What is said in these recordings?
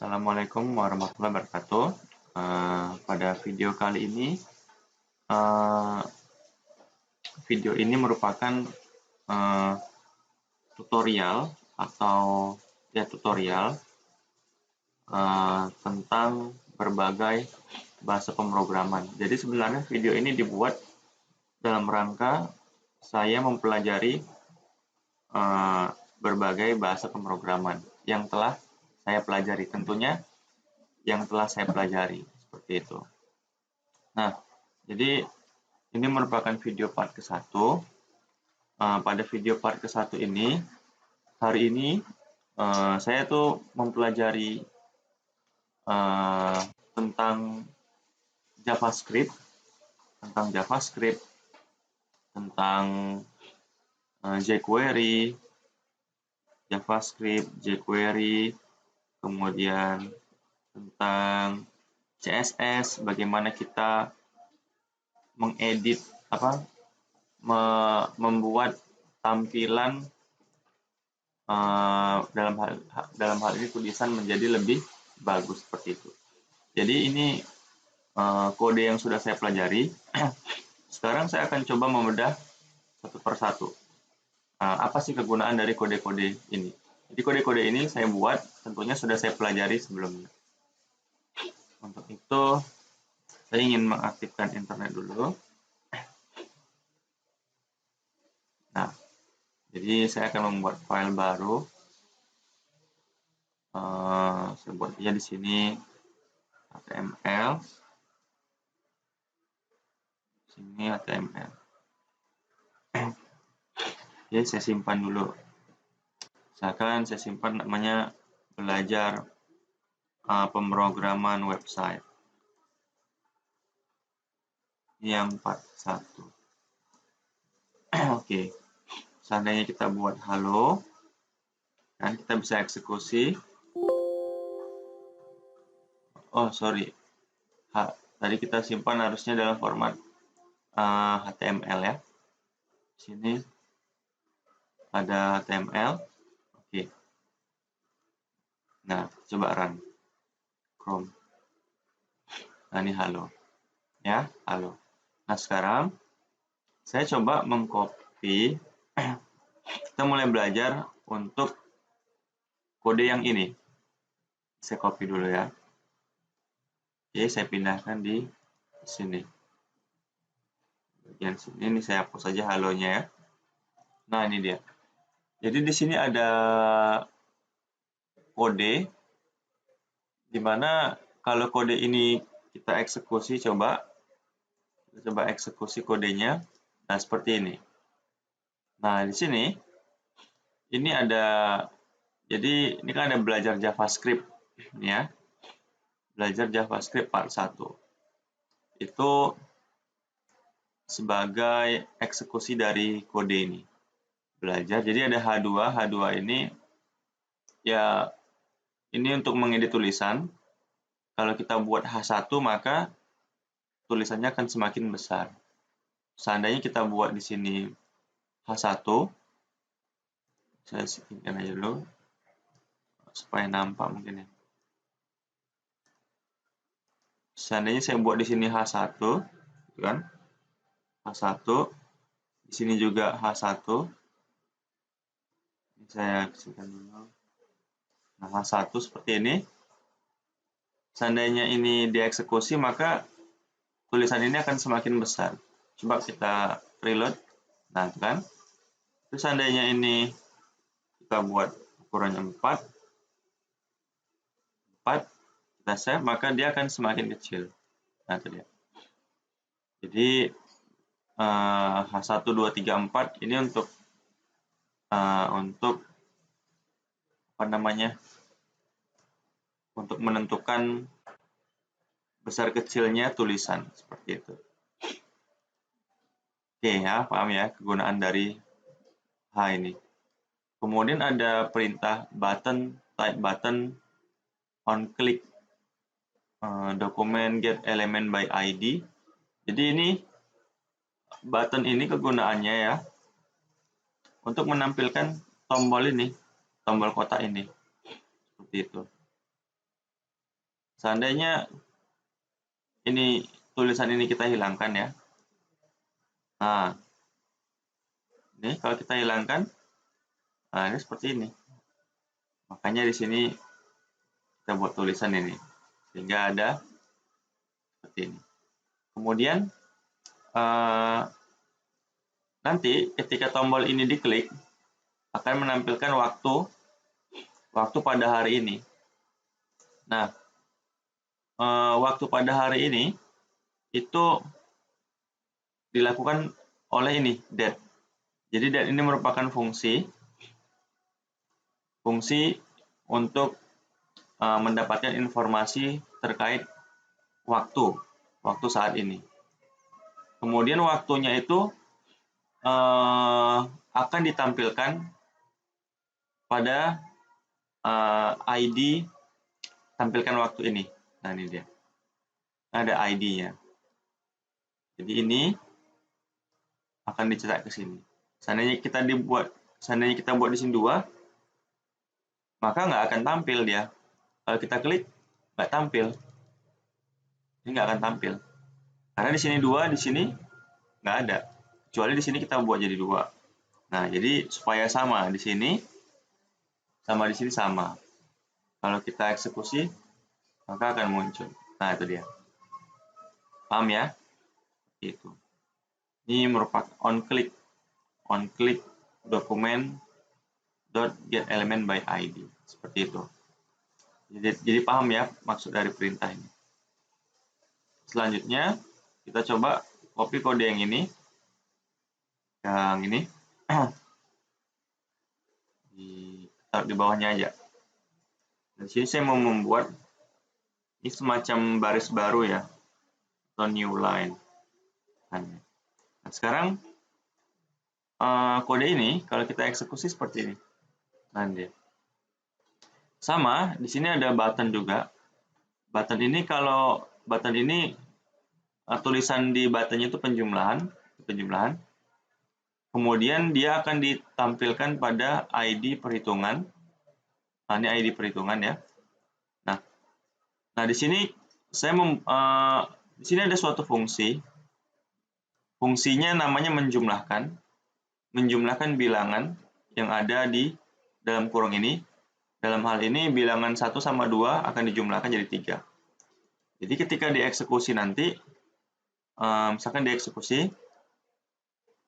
Assalamualaikum warahmatullahi wabarakatuh. Pada video kali ini, eh, video ini merupakan eh, tutorial atau tutorial tentang berbagai bahasa pemrograman. Jadi sebenarnya video ini dibuat dalam rangka saya mempelajari berbagai bahasa pemrograman yang telah saya pelajari, tentunya yang telah saya pelajari seperti itu. Nah, jadi ini merupakan video part ke-1. Pada video part ke-1 ini, hari ini saya tuh mempelajari tentang JavaScript, tentang jQuery, kemudian tentang CSS, bagaimana kita mengedit membuat tampilan dalam hal ini tulisan menjadi lebih bagus seperti itu. Jadi ini kode yang sudah saya pelajari. Sekarang saya akan coba membedah satu persatu. Apa sih kegunaan dari kode-kode ini? Jadi kode-kode ini saya buat tentunya sudah saya pelajari sebelumnya. Untuk itu saya ingin mengaktifkan internet dulu. Nah, jadi saya akan membuat file baru. Saya buat aja di sini HTML. Sini HTML. Oke, saya simpan dulu. Misalkan saya simpan namanya belajar pemrograman website. Yang part 1. Oke. Seandainya kita buat halo, kan kita bisa eksekusi. Oh, sorry. Tadi kita simpan harusnya dalam format HTML ya. Sini ada HTML. Oke. Nah, coba run Chrome. Nah, ini halo. Ya, halo. Nah, sekarang saya coba mengcopy. Kita mulai belajar untuk kode yang ini. Saya copy dulu ya. Oke, saya pindahkan di sini. Bagian sini ini saya hapus saja halonya ya. Nah, ini dia. Jadi di sini ada kode, di mana kalau kode ini kita eksekusi, coba eksekusi kodenya. Nah, seperti ini. Nah, di sini ini ada, jadi ini kan ada belajar JavaScript ya. Belajar JavaScript part 1. Itu sebagai eksekusi dari kode ini. Belajar. Jadi ada H2 ini ya, ini untuk mengedit tulisan. Kalau kita buat H1 maka tulisannya akan semakin besar. Seandainya kita buat di sini H1, saya settingkan aja dulu supaya nampak mungkin ya. Seandainya saya buat di sini H1, kan? H1, di sini juga H1. Ini saya kecilkan dulu. Nah, H1 seperti ini. Seandainya ini dieksekusi, maka tulisan ini akan semakin besar. Coba kita reload. Nah, kan? Terus seandainya ini kita buat ukurannya 4, kita save, maka dia akan semakin kecil. Nah, itu dia. Jadi H1, 2, 3, 4 ini untuk untuk menentukan besar kecilnya tulisan seperti itu. Oke ya, paham ya kegunaan dari H ini. Kemudian ada perintah button, type button, on click, dokumen get element by ID. Jadi ini button ini kegunaannya ya untuk menampilkan tombol ini, tombol kotak ini, seperti itu. Seandainya ini tulisan ini kita hilangkan ya. Nah, ini kalau kita hilangkan, nah ini seperti ini. Makanya di sini kita buat tulisan ini sehingga ada seperti ini. Kemudian nanti ketika tombol ini diklik akan menampilkan waktu pada hari ini. Nah, waktu pada hari ini itu dilakukan oleh ini date. Jadi date ini merupakan fungsi untuk mendapatkan informasi terkait waktu saat ini. Kemudian waktunya itu akan ditampilkan pada ID tampilkan waktu ini. Nah, ini dia. Ada ID-nya. Jadi ini akan dicetak ke sini. Seandainya kita buat di sini 2, maka nggak akan tampil dia. Kalau kita klik, nggak tampil. Ini nggak akan tampil. Karena di sini 2, di sini nggak ada. Kecuali di sini kita buat jadi 2. Nah, jadi supaya sama di sini, sama di sini sama. Kalau kita eksekusi, maka akan muncul. Nah, itu dia. Paham ya? Itu. Ini merupakan on-click dokumen .get element by ID. Seperti itu. Jadi paham ya maksud dari perintah ini. Selanjutnya, kita coba copy kode yang ini. Yang ini. Taruh di bawahnya aja. Di sini saya mau membuat ini semacam baris baru ya. Atau new line. Nah, sekarang kode ini kalau kita eksekusi seperti ini. Nanti. Sama, di sini ada button juga. Button ini tulisan di buttonnya itu penjumlahan. Kemudian dia akan ditampilkan pada ID perhitungan. Nah, ini ID perhitungan ya. Nah di sini di sini ada suatu fungsi. Fungsinya namanya menjumlahkan bilangan yang ada di dalam kurung ini. Dalam hal ini bilangan 1 sama 2 akan dijumlahkan jadi 3. Jadi ketika dieksekusi nanti, misalkan dieksekusi,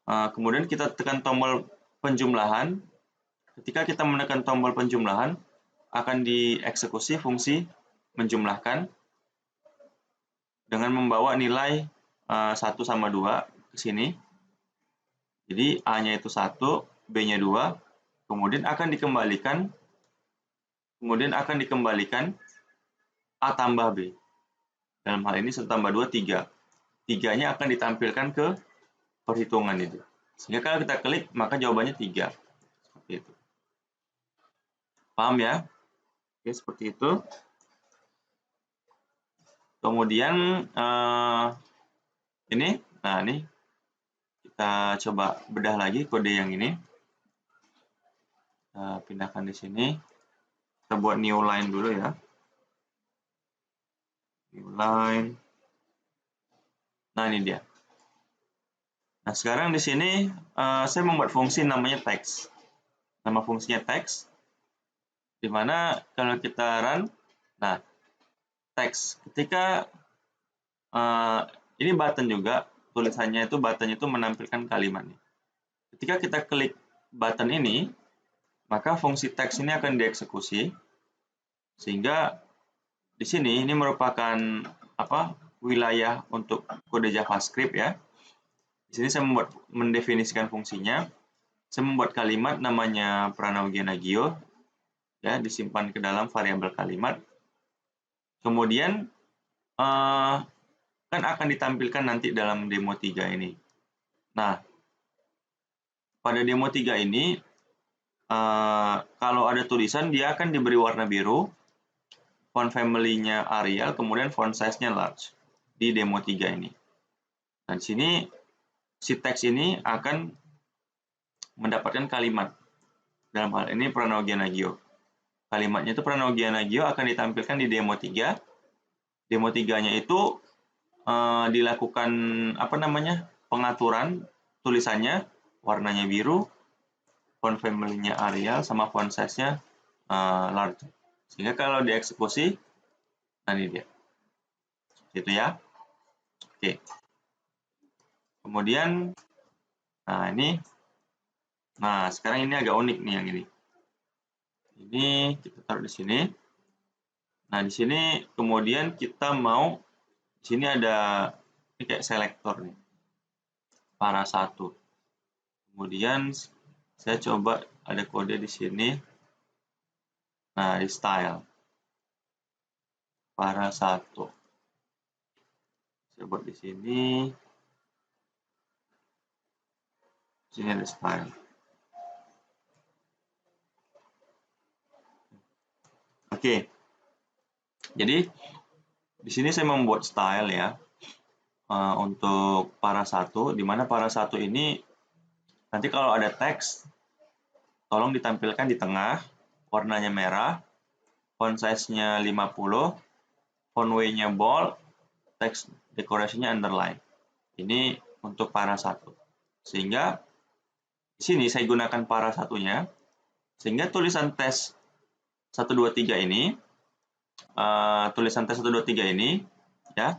kemudian kita tekan tombol penjumlahan. Ketika kita menekan tombol penjumlahan, akan dieksekusi fungsi menjumlahkan dengan membawa nilai 1 sama 2 ke sini. Jadi A-nya itu 1, B-nya 2, kemudian akan dikembalikan A tambah B. Dalam hal ini 1 tambah 2, 3. 3-nya akan ditampilkan ke perhitungan itu. Sehingga kalau kita klik, maka jawabannya 3. Seperti itu. Paham ya? Oke, seperti itu. Kemudian ini kita coba bedah lagi kode yang ini. Kita pindahkan di sini. Kita buat new line dulu ya. New line. Nah, ini dia. Nah, sekarang di sini saya membuat fungsi namanya text. Nama fungsinya text. Di mana kalau kita run, nah, text. Ketika ini button juga, tulisannya itu buttonnya itu menampilkan kalimat. Ketika kita klik button ini, maka fungsi text ini akan dieksekusi. Sehingga di sini ini merupakan wilayah untuk kode JavaScript ya. Di sini saya mendefinisikan fungsinya. Saya membuat kalimat namanya Pranawgianagio ya, disimpan ke dalam variabel kalimat. Kemudian kan akan ditampilkan nanti dalam demo 3 ini. Nah, pada demo 3 ini kalau ada tulisan dia akan diberi warna biru, font family-nya Arial, kemudian font size-nya large di demo 3 ini. Nah, di sini si teks ini akan mendapatkan kalimat. Dalam hal ini Pranawgianagio. Kalimatnya itu Pranawgianagio akan ditampilkan di demo 3. Demo 3-nya itu dilakukan pengaturan tulisannya, warnanya biru, font family-nya Arial, sama font size-nya large. Sehingga kalau dieksekusi, nah ini dia. Itu ya. Oke. Kemudian, nah sekarang ini agak unik nih yang ini. Ini kita taruh di sini. Nah di sini kemudian kita mau, di sini ada ini kayak selektor nih, para satu. Kemudian saya coba ada kode di sini. Nah di style para satu. Saya buat di sini. Di sini ada style. Oke. Jadi di sini saya membuat style ya untuk para satu, di mana para satu ini nanti kalau ada teks, tolong ditampilkan di tengah, warnanya merah, font size-nya 50, font weight-nya bold, text decoration-nya underline. Ini untuk para satu. Sehingga di sini saya gunakan para satunya, sehingga tulisan tes 123 ini, ya,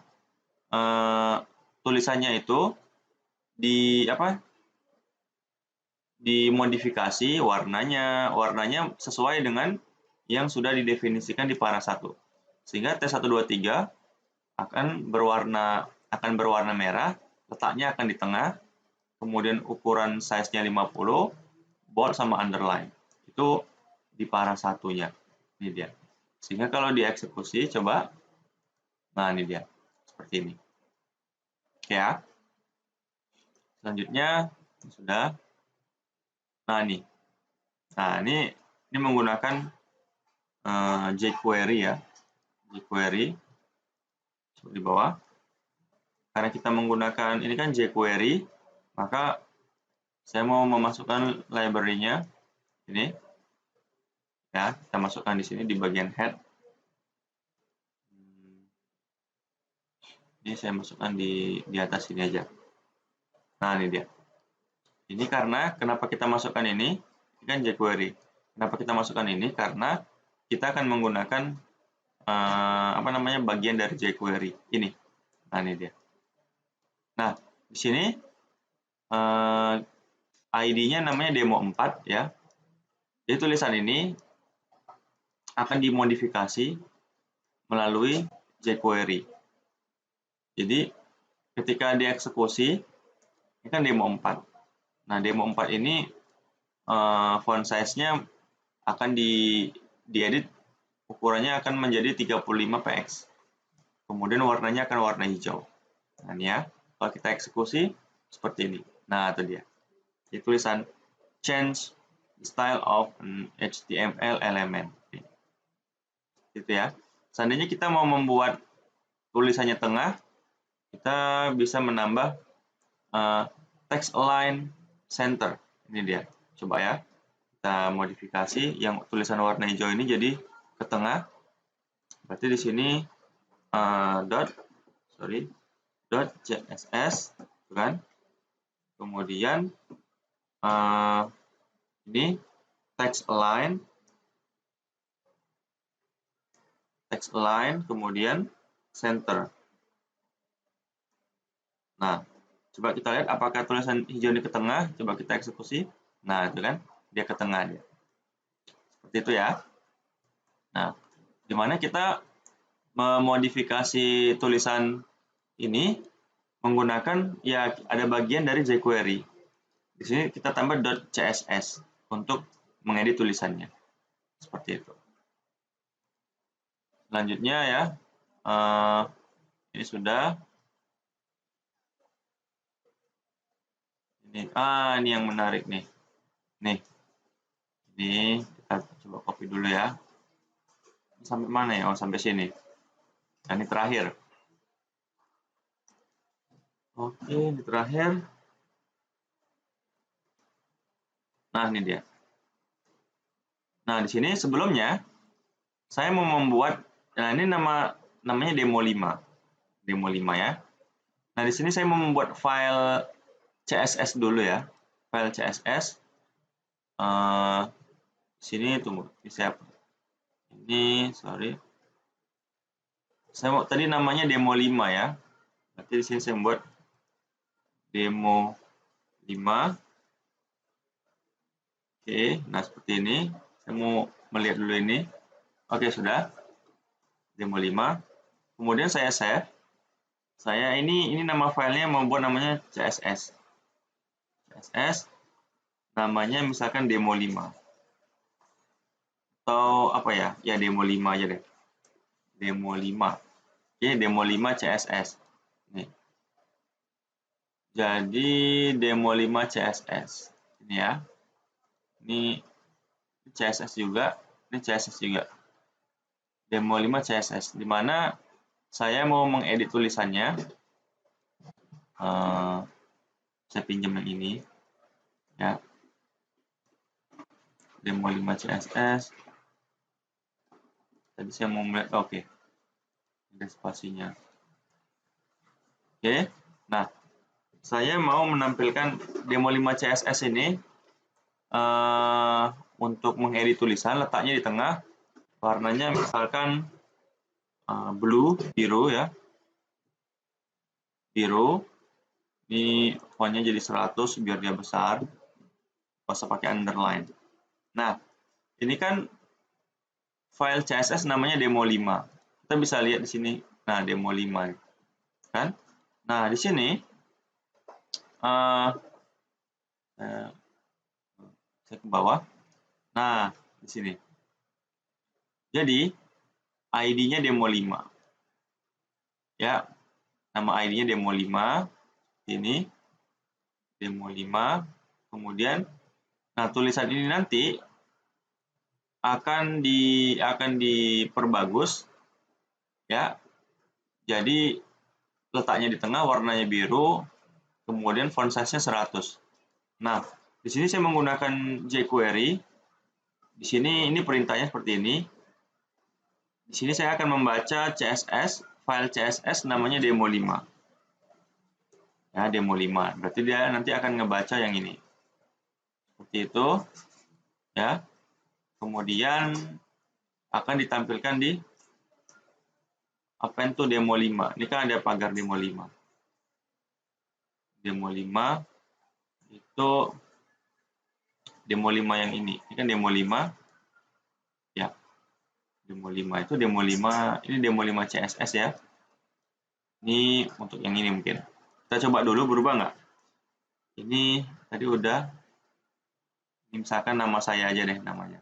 tulisannya itu dimodifikasi warnanya sesuai dengan yang sudah didefinisikan di para satu. Sehingga T123 akan berwarna merah, letaknya akan di tengah, kemudian ukuran size-nya 50, bold sama underline. Itu di para satunya. Ini dia. Sehingga kalau dieksekusi, coba. Nah, ini dia. Seperti ini. Oke ya. Selanjutnya, sudah. Nah, ini menggunakan jQuery ya. jQuery di bawah. Karena kita menggunakan ini kan jQuery, maka saya mau memasukkan library-nya ini. Ya, kita masukkan di sini di bagian head. Ini saya masukkan di atas sini aja. Nah, ini dia. Ini karena kenapa kita masukkan ini kan jQuery. Kenapa kita masukkan ini? Karena kita akan menggunakan bagian dari jQuery ini. Nah, ini dia. Nah, di sini ID-nya namanya demo 4 ya. Jadi tulisan ini akan dimodifikasi melalui jQuery. Jadi ketika dieksekusi, ini kan demo 4. Nah, demo 4 ini font size-nya akan diedit, ukurannya akan menjadi 35 px. Kemudian warnanya akan warna hijau. Nah, ini ya. Kalau kita eksekusi seperti ini. Nah, itu dia. Ini tulisan change style of an HTML element. Gitu ya. Seandainya kita mau membuat tulisannya tengah, kita bisa menambah text align center. Ini dia. Coba ya. Kita modifikasi yang tulisan warna hijau ini jadi ke tengah. Berarti di sini .css, kan? Kemudian ini text align, kemudian center. Nah, coba kita lihat apakah tulisan hijau ini ke tengah. Coba kita eksekusi. Nah, itu kan dia ke tengah dia. Seperti itu ya. Nah, dimana kita memodifikasi tulisan ini menggunakan ya ada bagian dari jQuery. Di sini kita tambah .css untuk mengedit tulisannya. Seperti itu. Selanjutnya ya, ini sudah. Ini yang menarik nih. Nih, ini kita coba copy dulu ya. Sampai mana ya? Oh, sampai sini. Nah, ini terakhir. Oke, ini terakhir. Nah, ini dia. Nah, di sini sebelumnya saya mau membuat, nah ini nama namanya demo 5. Demo 5 ya. Nah, di sini saya mau membuat file CSS dulu ya. File CSS. Sini tunggu, sorry. Saya mau tadi namanya demo 5 ya. Berarti di sini saya membuat demo 5. Oke, nah seperti ini. Saya mau melihat dulu ini. Oke, sudah. Demo 5. Kemudian saya save. Saya ini nama filenya membuat namanya CSS. CSS namanya misalkan demo 5. Atau apa ya? Ya demo 5 aja deh. Demo 5. Oke, demo 5 CSS. Nih. Jadi demo 5 CSS. Ini ya. Ini CSS juga, ini CSS juga. Demo 5 CSS, di mana saya mau mengedit tulisannya. Saya pinjam yang ini. Ya. Demo 5 CSS. Tadi saya mau melihat, oke. Ada spasinya. Oke. Nah, saya mau menampilkan demo 5 CSS ini untuk mengedit tulisan, letaknya di tengah. Warnanya misalkan blue, biru ya. Biru. Ini fontnya jadi 100 biar dia besar. Nggak usah pakai underline. Nah, ini kan file CSS namanya demo 5. Kita bisa lihat di sini. Nah, demo 5 kan. Nah, di sini saya ke bawah. Nah, di sini. Jadi, ID-nya demo 5. Ya, nama ID-nya demo 5. Ini demo 5. Kemudian nah tulisan ini nanti akan diperbagus ya. Jadi letaknya di tengah, warnanya biru, kemudian font size-nya 100. Nah, di sini saya menggunakan jQuery. Di sini ini perintahnya seperti ini. Di sini saya akan membaca CSS, file CSS namanya demo 5. Ya, demo 5. Berarti dia nanti akan ngebaca yang ini. Seperti itu. Ya. Kemudian akan ditampilkan di apa itu demo 5. Ini kan ada pagar demo 5. Demo 5 itu demo 5 yang ini. Ini kan demo 5. Ya. Demo 5 itu demo 5, ini demo 5 CSS ya. Ini untuk yang ini mungkin. Kita coba dulu berubah nggak? Ini tadi udah. Ini misalkan nama saya aja deh namanya.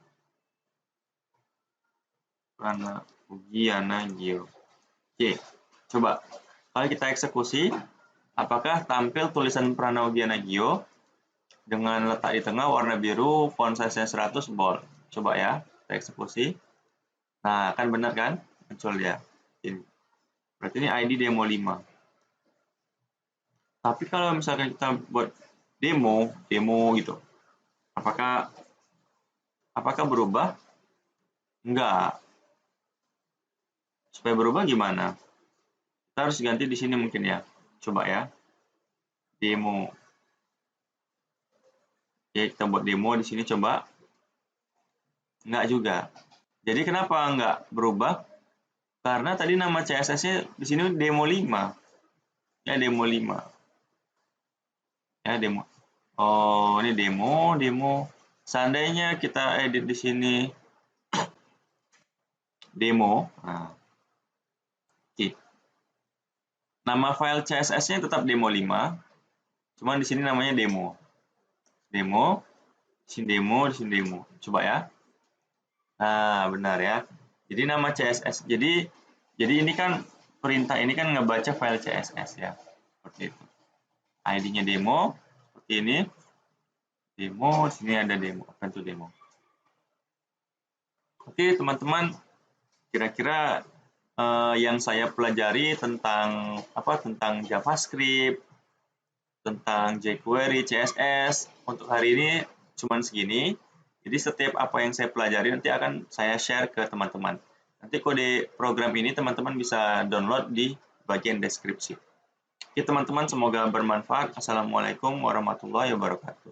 Prana Ugiana Gio. Oke, coba. Kalau kita eksekusi, apakah tampil tulisan Prana Ugiana Gio dengan letak di tengah warna biru, font size-nya 100 bold. Coba ya, kita eksekusi. Nah, kan benar kan? Muncul dia. Ini. Berarti ini ID demo 5. Tapi kalau misalkan kita buat demo gitu. Apakah berubah? Enggak. Supaya berubah gimana? Kita harus ganti di sini mungkin ya. Coba ya. Demo. Oke, kita buat demo di sini coba. Enggak juga. Jadi kenapa enggak berubah? Karena tadi nama CSS-nya di sini demo 5. Ya, demo 5. Ya, demo. Oh, ini demo. Seandainya kita edit di sini demo. Nah. Oke. Nama file CSS-nya tetap demo 5. Cuman di sini namanya demo. Demo, di sini demo, di sini demo. Coba ya. Nah, benar ya. Jadi nama CSS. Jadi ini kan perintah ini kan ngebaca file CSS ya. Seperti itu. ID-nya demo seperti ini. Demo, di sini ada demo. Apa itu demo? Oke, teman-teman. Kira-kira yang saya pelajari tentang JavaScript, tentang jQuery, CSS untuk hari ini cuman segini. Jadi setiap apa yang saya pelajari nanti akan saya share ke teman-teman. Nanti kode program ini teman-teman bisa download di bagian deskripsi. Oke teman-teman, semoga bermanfaat. Assalamualaikum warahmatullahi wabarakatuh.